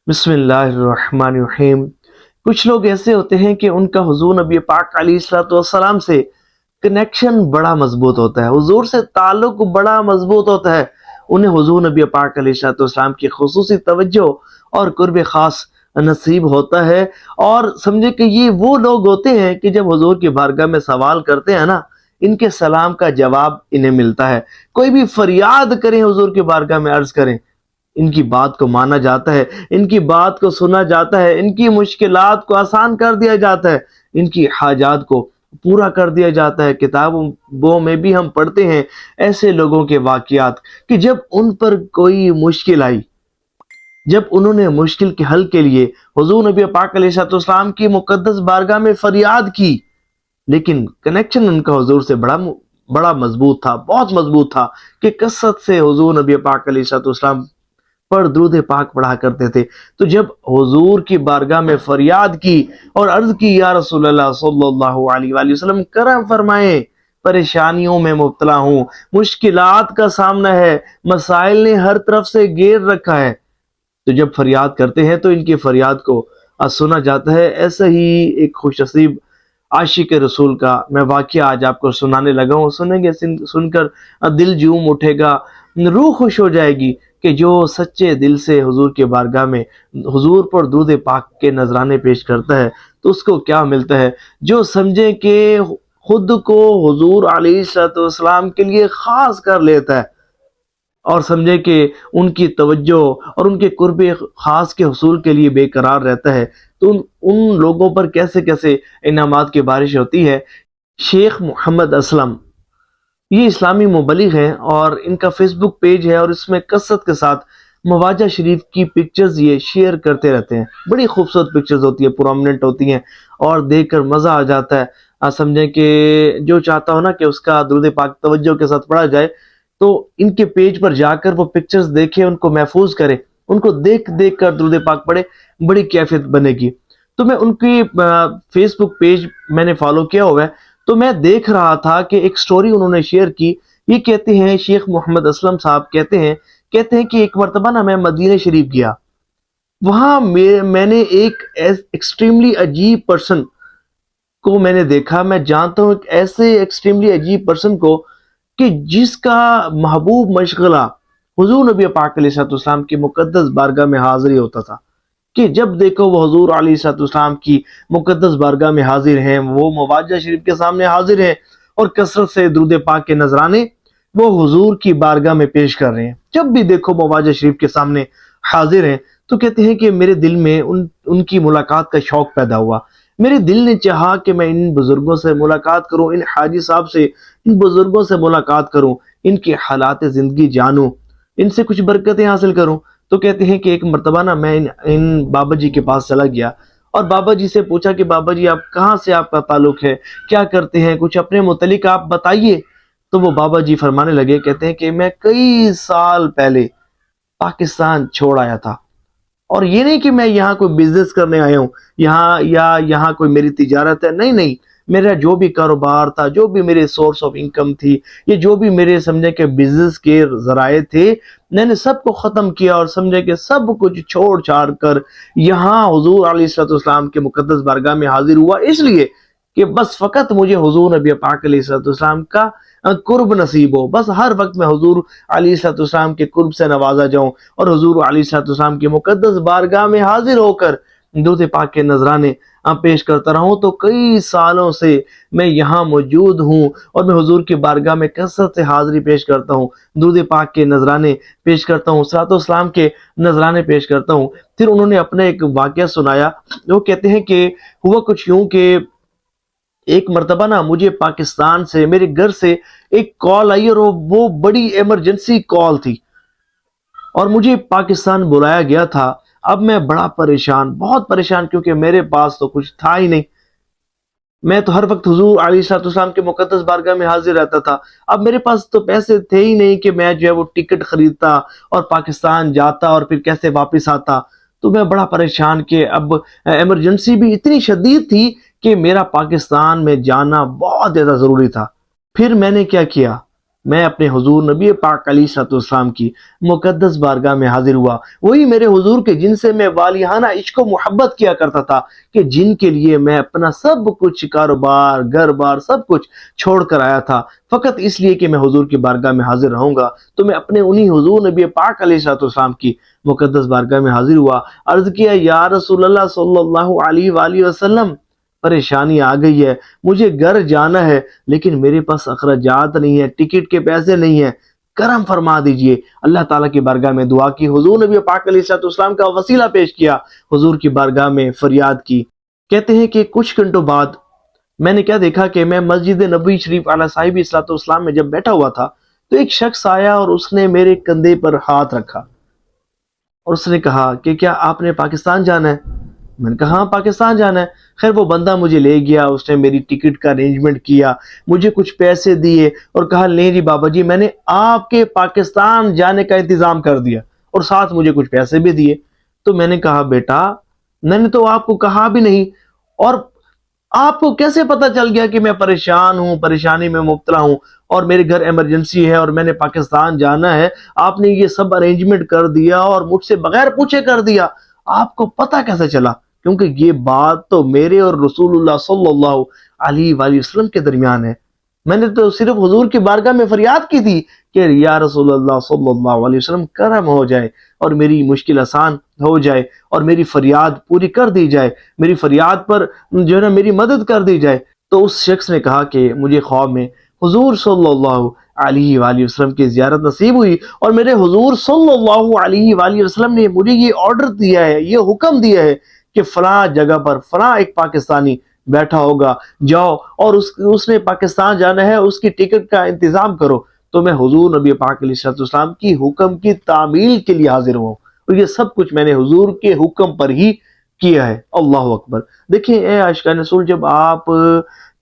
बिस्मिल्लाहिर्रहमानिर्रहीम। कुछ लोग ऐसे होते हैं कि उनका हुजूर नबी पाक अलैहिस्सलाम से कनेक्शन बड़ा मजबूत होता है, हुजूर से ताल्लुक बड़ा मजबूत होता है। उन्हें हुजूर नबी पाक अलैहिस्सलाम की खुसूसी तवज्जो और कुर्ब खास नसीब होता है। और समझे कि ये वो लोग होते हैं कि जब हुजूर की बारगाह में सवाल करते हैं ना, इनके सलाम का जवाब इन्हें मिलता है। कोई भी फरियाद करें हुजूर की बारगाह में अर्ज करें, इनकी बात को माना जाता है, इनकी बात को सुना जाता है, इनकी मुश्किलात को आसान कर दिया जाता है, इनकी हाजात को पूरा कर दिया जाता है। किताबों में भी हम पढ़ते हैं ऐसे लोगों के वाक़ियात कि जब उन पर कोई मुश्किल आई, जब उन्होंने मुश्किल के हल के लिए हुजूर नबी पाक अलैहिस्सलाम की मुक़द्दस बारगाह में फरियाद की, लेकिन कनेक्शन उनका हुजूर से बड़ा मजबूत था, बहुत मजबूत था कि कसरत से हुजूर नबी पाक अलैहिस्सलाम पर दुरूद पाक पढ़ा करते थे। तो जब हुजूर की बारगाह में फरियाद की और अर्ज की, या रसूलल्लाह सल्लल्लाहु अलैहि वसल्लम करम फरमाएं, परेशानियों में मुब्तला हूँ, मुश्किलात का सामना है, मसाइल ने हर तरफ से घेर रखा है। तो जब फरियाद करते हैं तो इनकी फरियाद को सुना जाता है। ऐसा ही एक खुश नसीब आशिक रसूल का मैं वाक़या आज आपको सुनाने लगा हूँ। सुनेंगे, सुनकर दिल झूम उठेगा, रूह खुश हो जाएगी कि जो सच्चे दिल से हुजूर के बारगाह में हुजूर पर दुरूद पाक के नजराने पेश करता है तो उसको क्या मिलता है। जो समझे कि खुद को हुजूर अलैहिस्सलाम के लिए खास कर लेता है और समझे कि उनकी तवज्जो और उनके कुर्ब खास के हुसूल के लिए बेकरार रहता है, तो उन लोगों पर कैसे कैसे इनामात की बारिश होती है। शेख मोहम्मद असलम ये इस्लामी मुबलिग हैं और इनका फेसबुक पेज है और इसमें कसरत के साथ मवाजा शरीफ की पिक्चर्स ये शेयर करते रहते हैं। बड़ी खूबसूरत पिक्चर्स होती है, प्रोमिनेंट होती हैं और देखकर मज़ा आ जाता है। समझें कि जो चाहता हो ना कि उसका दुरूद पाक तवज्जो के साथ पढ़ा जाए, तो इनके पेज पर जाकर वो पिक्चर्स देखे, उनको महफूज करे, उनको देख देख कर दुरूद पाक पढ़े, बड़ी कैफियत बनेगी। तो मैं उनकी फेसबुक पेज मैंने फॉलो किया हुआ है, तो मैं देख रहा था कि एक स्टोरी उन्होंने शेयर की। ये कहते हैं, शेख मोहम्मद असलम साहब कहते हैं कि एक मरतबा ना मैं मदीना शरीफ गया। वहां मैंने एक एक्सट्रीमली अजीब पर्सन को मैंने देखा। मैं जानता हूं एक ऐसे एक्सट्रीमली अजीब पर्सन को कि जिसका महबूब मशगला हुजूर नबी पाक अलैहिस्सलाम की मुकद्दस बारगाह में हाजिरी होता था। कि जब देखो वो हुजूर अलैहिस्सलाम की मुकद्दस बारगाह में हाजिर हैं, वो मवाजा शरीफ के सामने हाजिर हैं और कसरत से दुरूद पाक के नजराने वो हुजूर की बारगाह में पेश कर रहे हैं। जब भी देखो मवाजा शरीफ के सामने हाजिर हैं, तो कहते हैं कि मेरे दिल में उनकी मुलाकात का शौक पैदा हुआ। मेरे दिल ने चाहा कि मैं इन बुजुर्गों से मुलाकात करूं, इन हाजी साहब से, इन बुजुर्गों से मुलाकात करूं, इनके हालात ज़िंदगी जानूं, इनसे कुछ बरकतें हासिल करूं। तो कहते हैं कि एक मर्तबा ना मैं इन बाबा जी के पास चला गया और बाबा जी से पूछा कि बाबा जी आप कहाँ से, आपका ताल्लुक है, क्या करते हैं, कुछ अपने मुतलिक आप बताइए। तो वो बाबा जी फरमाने लगे, कहते हैं कि मैं कई साल पहले पाकिस्तान छोड़ आया था और ये नहीं कि मैं यहाँ कोई बिजनेस करने आया हूँ, यहाँ कोई मेरी तिजारत है, नहीं नहीं। मेरा जो भी कारोबार था, जो भी मेरे सोर्स ऑफ इनकम थी, ये जो भी मेरे समझे कि बिजनेस के जराए थे, मैंने सबको ख़त्म किया और समझे कि सब कुछ छोड़ छाड़ कर यहाँ हुजूर अलैहिस्सलाम के मुकद्दस बारगाह में हाजिर हुआ, इसलिए कि बस फ़कत मुझे हुजूर नबी पाक अलैहिस्सलाम का कुर्ब नसीब हो। बस हर वक्त मैं हुजूर अलैहिस्सलाम के कुर्ब से नवाजा जाऊं और हुजूर अलैहिस्सलाम की मुकद्दस बारगाह में हाजिर होकर दुरूद पाक के नजराने पेश करता रहूं। तो कई सालों से मैं यहाँ मौजूद हूँ और मैं हुजूर की बारगाह में कसरत से हाजिरी पेश करता हूँ, दुरूद पाक के नजराने पेश करता हूँ, सलातो व सलाम के नजराने पेश करता हूँ। फिर उन्होंने अपना एक वाक़या सुनाया। वो कहते हैं कि हुआ कुछ यूं कि एक मर्तबा ना मुझे पाकिस्तान से, मेरे घर से एक कॉल आई और वो बड़ी इमरजेंसी कॉल थी और मुझे पाकिस्तान बुलाया गया था। अब मैं बड़ा परेशान, बहुत परेशान, क्योंकि मेरे पास तो कुछ था ही नहीं। मैं तो हर वक्त हुजूर अलैहिस्सलाम के मुकद्दस बारगाह में हाजिर रहता था। अब मेरे पास तो पैसे थे ही नहीं कि मैं जो है वो टिकट खरीदता और पाकिस्तान जाता और फिर कैसे वापस आता। तो मैं बड़ा परेशान कि अब इमरजेंसी भी इतनी शदीद थी कि मेरा पाकिस्तान में जाना बहुत ज़्यादा ज़रूरी था। फिर मैंने क्या किया, میں اپنے حضور نبی پاک علیہ الصلوۃ والسلام کی مقدس بارگاہ میں حاضر ہوا، وہی میرے حضور کے جن سے میں والیانہ عشق و محبت کیا کرتا تھا، کہ جن کے لیے میں اپنا سب کچھ، کاروبار، گھر بار، سب کچھ چھوڑ کر آیا تھا، فقط اس لیے کہ میں حضور کی بارگاہ میں حاضر رہوں گا۔ تو میں اپنے انہی حضور نبی پاک علیہ الصلوۃ والسلام کی مقدس بارگاہ میں حاضر ہوا، عرض کیا یا رسول اللہ صلی اللہ علیہ وآلہ وسلم، پریشانی آ گئی ہے، مجھے گھر جانا ہے لیکن میرے پاس اخراجات نہیں ہے، ٹکٹ کے پیسے نہیں ہیں، کرم فرما دیجئے۔ اللہ تعالیٰ کی بارگاہ میں دعا کی، حضور نبی پاک علیہ الصلوۃ والسلام کا وسیلہ پیش کیا، حضور کی بارگاہ میں فریاد کی۔ کہتے ہیں کہ کچھ گھنٹوں بعد میں نے کیا دیکھا کہ میں مسجد نبوی شریف علیہ صاحب الصلوۃ والسلام میں جب بیٹھا ہوا تھا تو ایک شخص آیا اور اس نے میرے کندھے پر ہاتھ رکھا اور اس نے کہا کہ کیا آپ نے پاکستان جانا ہے؟ میں نے کہا ہاں پاکستان جانا ہے۔ خیر وہ بندہ مجھے لے گیا، اس نے میری ٹکٹ کا ارینجمنٹ کیا، مجھے کچھ پیسے دیے اور کہا لیں جی بابا جی میں نے آپ کے پاکستان جانے کا انتظام کر دیا، اور ساتھ مجھے کچھ پیسے بھی دیے۔ تو میں نے کہا بیٹا میں نے تو آپ کو کہا بھی نہیں، اور آپ کو کیسے پتا چل گیا کہ میں پریشان ہوں، پریشانی میں مبتلا ہوں اور میرے گھر ایمرجنسی ہے اور میں نے پاکستان جانا ہے؟ آپ نے یہ سب ارینجمنٹ کر دیا اور مجھ سے بغیر پوچھے کر دیا، آپ کو پتا کیسے چلا؟ کیونکہ یہ بات تو میرے اور رسول اللہ صلی اللہ علیہ وآلہ وسلم کے درمیان ہے۔ میں نے تو صرف حضور کی بارگاہ میں فریاد کی تھی کہ یا رسول اللہ صلی اللہ علیہ وسلم کرم ہو جائے اور میری مشکل آسان ہو جائے اور میری فریاد پوری کر دی جائے، میری فریاد پر جو ہے نا میری مدد کر دی جائے۔ تو اس شخص نے کہا کہ مجھے خواب میں حضور صلی اللہ علیہ وآلہ وسلم کی زیارت نصیب ہوئی اور میرے حضور صلی اللہ علیہ وآلہ وسلم نے مجھے یہ آرڈر دیا ہے، یہ حکم دیا ہے کہ فلاں جگہ پر فلاں ایک پاکستانی بیٹھا ہوگا، جاؤ اور اس نے پاکستان جانا ہے، اس کی ٹکٹ کا انتظام کرو۔ تو میں حضور نبی پاک علیہ الصلوۃ والسلام کی حکم کی تعمیل کے لیے حاضر ہوں، اور یہ سب کچھ میں نے حضور کے حکم پر ہی کیا ہے۔ اللہ اکبر۔ دیکھیں اے عاشقان رسول، جب آپ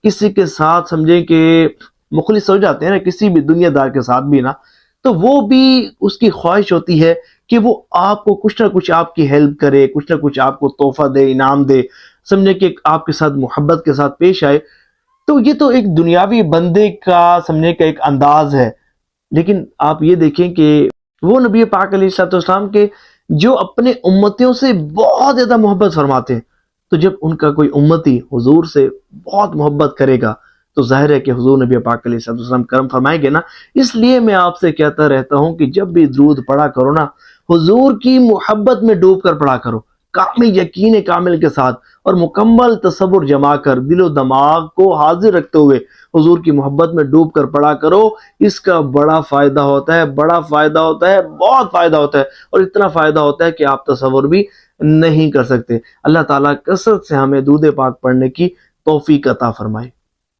کسی کے ساتھ سمجھیں کہ مخلص ہو جاتے ہیں نا، کسی بھی دنیا دار کے ساتھ بھی نا، تو وہ بھی اس کی خواہش ہوتی ہے کہ وہ آپ کو کچھ نہ کچھ آپ کی ہیلپ کرے، کچھ نہ کچھ آپ کو تحفہ دے، انعام دے، سمجھے کہ آپ کے ساتھ محبت کے ساتھ پیش آئے۔ تو یہ تو ایک دنیاوی بندے کا سمجھنے کا ایک انداز ہے، لیکن آپ یہ دیکھیں کہ وہ نبی پاک علیہ الصلوۃ والسلام کے جو اپنے امتیوں سے بہت زیادہ محبت فرماتے ہیں، تو جب ان کا کوئی امتی حضور سے بہت محبت کرے گا تو ظاہر ہے کہ حضور نبی پاک علیہ الصلوۃ والسلام کرم فرمائیں گے نا۔ اس لیے میں آپ سے کہتا رہتا ہوں کہ جب بھی درود پڑھا کرو نا، حضور کی محبت میں ڈوب کر پڑھا کرو، کامل یقین کامل کے ساتھ اور مکمل تصور جما کر، دل و دماغ کو حاضر رکھتے ہوئے حضور کی محبت میں ڈوب کر پڑھا کرو۔ اس کا بڑا فائدہ ہوتا ہے، بڑا فائدہ ہوتا ہے، بہت فائدہ ہوتا ہے، اور اتنا فائدہ ہوتا ہے کہ آپ تصور بھی نہیں کر سکتے۔ اللہ تعالیٰ کثرت سے ہمیں درود پاک پڑھنے کی توفیق عطا فرمائے۔